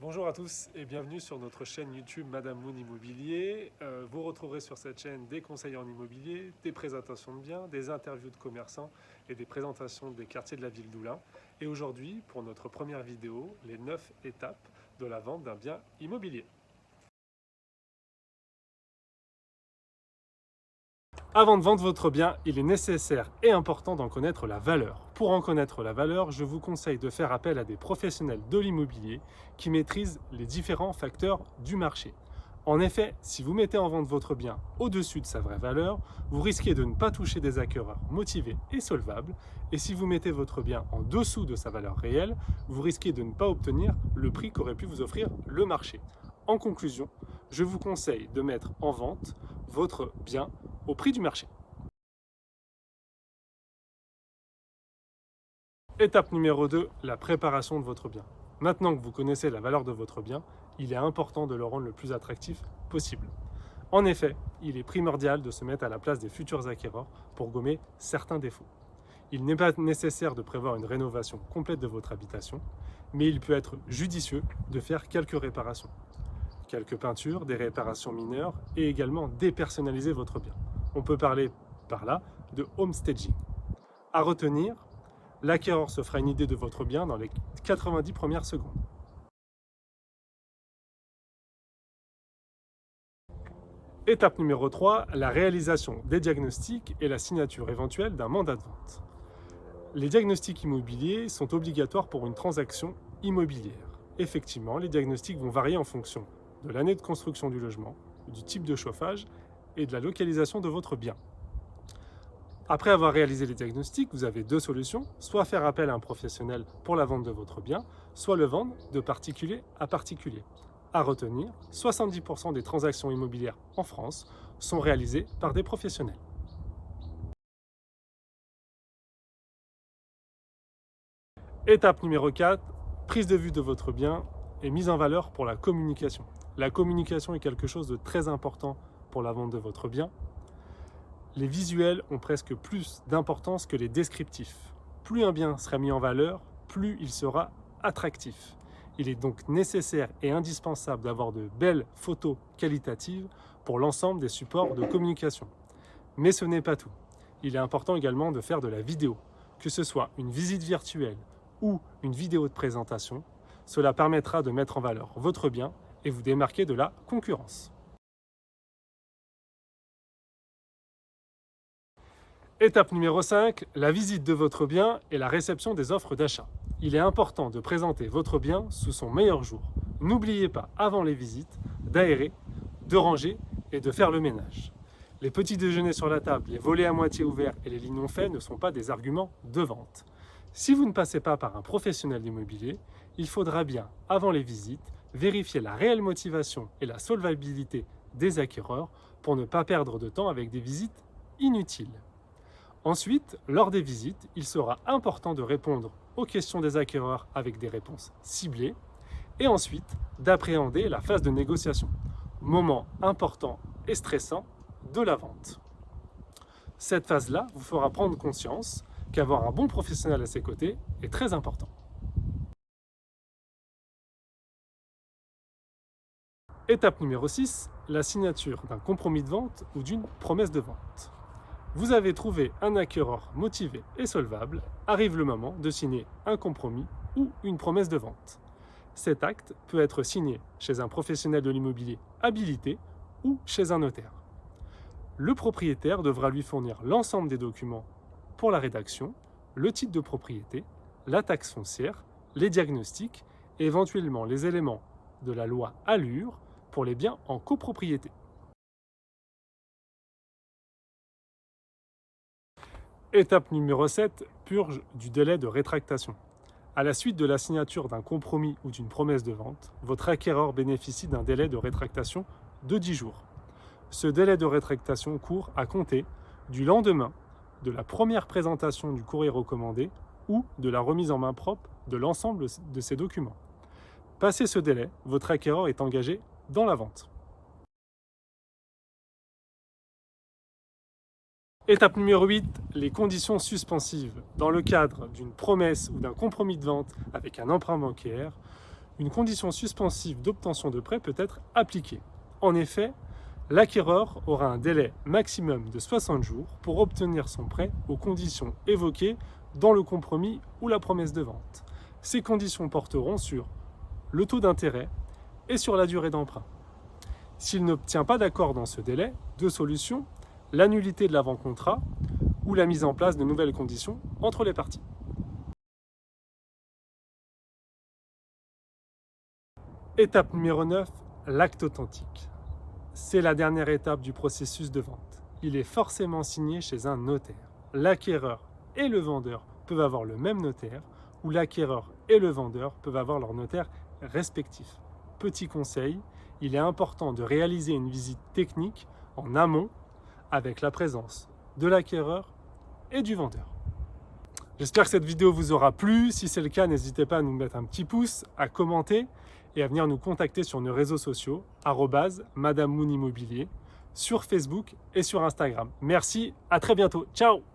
Bonjour à tous et bienvenue sur notre chaîne YouTube Madame Moon Immobilier. Vous retrouverez sur cette chaîne des conseils en immobilier, des présentations de biens, des interviews de commerçants et des présentations des quartiers de la ville d'Oulin. Et aujourd'hui, pour notre première vidéo, les 9 étapes de la vente d'un bien immobilier. Avant de vendre votre bien, il est nécessaire et important d'en connaître la valeur. Pour en connaître la valeur, je vous conseille de faire appel à des professionnels de l'immobilier qui maîtrisent les différents facteurs du marché. En effet, si vous mettez en vente votre bien au-dessus de sa vraie valeur, vous risquez de ne pas toucher des acquéreurs motivés et solvables. Et si vous mettez votre bien en dessous de sa valeur réelle, vous risquez de ne pas obtenir le prix qu'aurait pu vous offrir le marché. En conclusion, je vous conseille de mettre en vente votre bien au prix du marché. Étape numéro 2, la préparation de votre bien. Maintenant que vous connaissez la valeur de votre bien, il est important de le rendre le plus attractif possible. En effet, il est primordial de se mettre à la place des futurs acquéreurs pour gommer certains défauts. Il n'est pas nécessaire de prévoir une rénovation complète de votre habitation, mais il peut être judicieux de faire quelques réparations. Quelques peintures, des réparations mineures et également dépersonnaliser votre bien. On peut parler par là de homestaging. À retenir, l'acquéreur se fera une idée de votre bien dans les 90 premières secondes. Étape numéro 3, la réalisation des diagnostics et la signature éventuelle d'un mandat de vente. Les diagnostics immobiliers sont obligatoires pour une transaction immobilière. Effectivement, les diagnostics vont varier en fonction de l'année de construction du logement, du type de chauffage et de la localisation de votre bien. Après avoir réalisé les diagnostics, vous avez deux solutions, soit faire appel à un professionnel pour la vente de votre bien, soit le vendre de particulier à particulier. À retenir, 70% des transactions immobilières en France sont réalisées par des professionnels. Étape numéro 4, prise de vue de votre bien et mise en valeur pour la communication. La communication est quelque chose de très important pour la vente de votre bien. Les visuels ont presque plus d'importance que les descriptifs. Plus un bien sera mis en valeur, plus il sera attractif. Il est donc nécessaire et indispensable d'avoir de belles photos qualitatives pour l'ensemble des supports de communication. Mais ce n'est pas tout. Il est important également de faire de la vidéo, que ce soit une visite virtuelle ou une vidéo de présentation. Cela permettra de mettre en valeur votre bien et vous démarquer de la concurrence. Étape numéro 5, la visite de votre bien et la réception des offres d'achat. Il est important de présenter votre bien sous son meilleur jour. N'oubliez pas, avant les visites, d'aérer, de ranger et de faire le ménage. Les petits déjeuners sur la table, les volets à moitié ouverts et les lits non faits ne sont pas des arguments de vente. Si vous ne passez pas par un professionnel immobilier, il faudra bien, avant les visites, vérifier la réelle motivation et la solvabilité des acquéreurs pour ne pas perdre de temps avec des visites inutiles. Ensuite, lors des visites, il sera important de répondre aux questions des acquéreurs avec des réponses ciblées et ensuite d'appréhender la phase de négociation, moment important et stressant de la vente. Cette phase-là vous fera prendre conscience qu'avoir un bon professionnel à ses côtés est très important. Étape numéro 6, la signature d'un compromis de vente ou d'une promesse de vente. Vous avez trouvé un acquéreur motivé et solvable, arrive le moment de signer un compromis ou une promesse de vente. Cet acte peut être signé chez un professionnel de l'immobilier habilité ou chez un notaire. Le propriétaire devra lui fournir l'ensemble des documents pour la rédaction, le titre de propriété, la taxe foncière, les diagnostics et éventuellement les éléments de la loi ALUR pour les biens en copropriété. Étape numéro 7, purge du délai de rétractation. À la suite de la signature d'un compromis ou d'une promesse de vente, votre acquéreur bénéficie d'un délai de rétractation de 10 jours. Ce délai de rétractation court à compter du lendemain de la première présentation du courrier recommandé ou de la remise en main propre de l'ensemble de ces documents. Passé ce délai, votre acquéreur est engagé dans la vente. Étape numéro 8, les conditions suspensives. Dans le cadre d'une promesse ou d'un compromis de vente avec un emprunt bancaire, une condition suspensive d'obtention de prêt peut être appliquée. En effet, l'acquéreur aura un délai maximum de 60 jours pour obtenir son prêt aux conditions évoquées dans le compromis ou la promesse de vente. Ces conditions porteront sur le taux d'intérêt et sur la durée d'emprunt. S'il n'obtient pas d'accord dans ce délai, deux solutions: l'annulité de l'avant-contrat ou la mise en place de nouvelles conditions entre les parties. Étape numéro 9, l'acte authentique. C'est la dernière étape du processus de vente. Il est forcément signé chez un notaire. L'acquéreur et le vendeur peuvent avoir le même notaire, ou l'acquéreur et le vendeur peuvent avoir leur notaire respectif. Petit conseil, il est important de réaliser une visite technique en amont avec la présence de l'acquéreur et du vendeur. J'espère que cette vidéo vous aura plu. Si c'est le cas, n'hésitez pas à nous mettre un petit pouce, à commenter et à venir nous contacter sur nos réseaux sociaux @Madame Moon Immobilier sur Facebook et sur Instagram. Merci, à très bientôt. Ciao!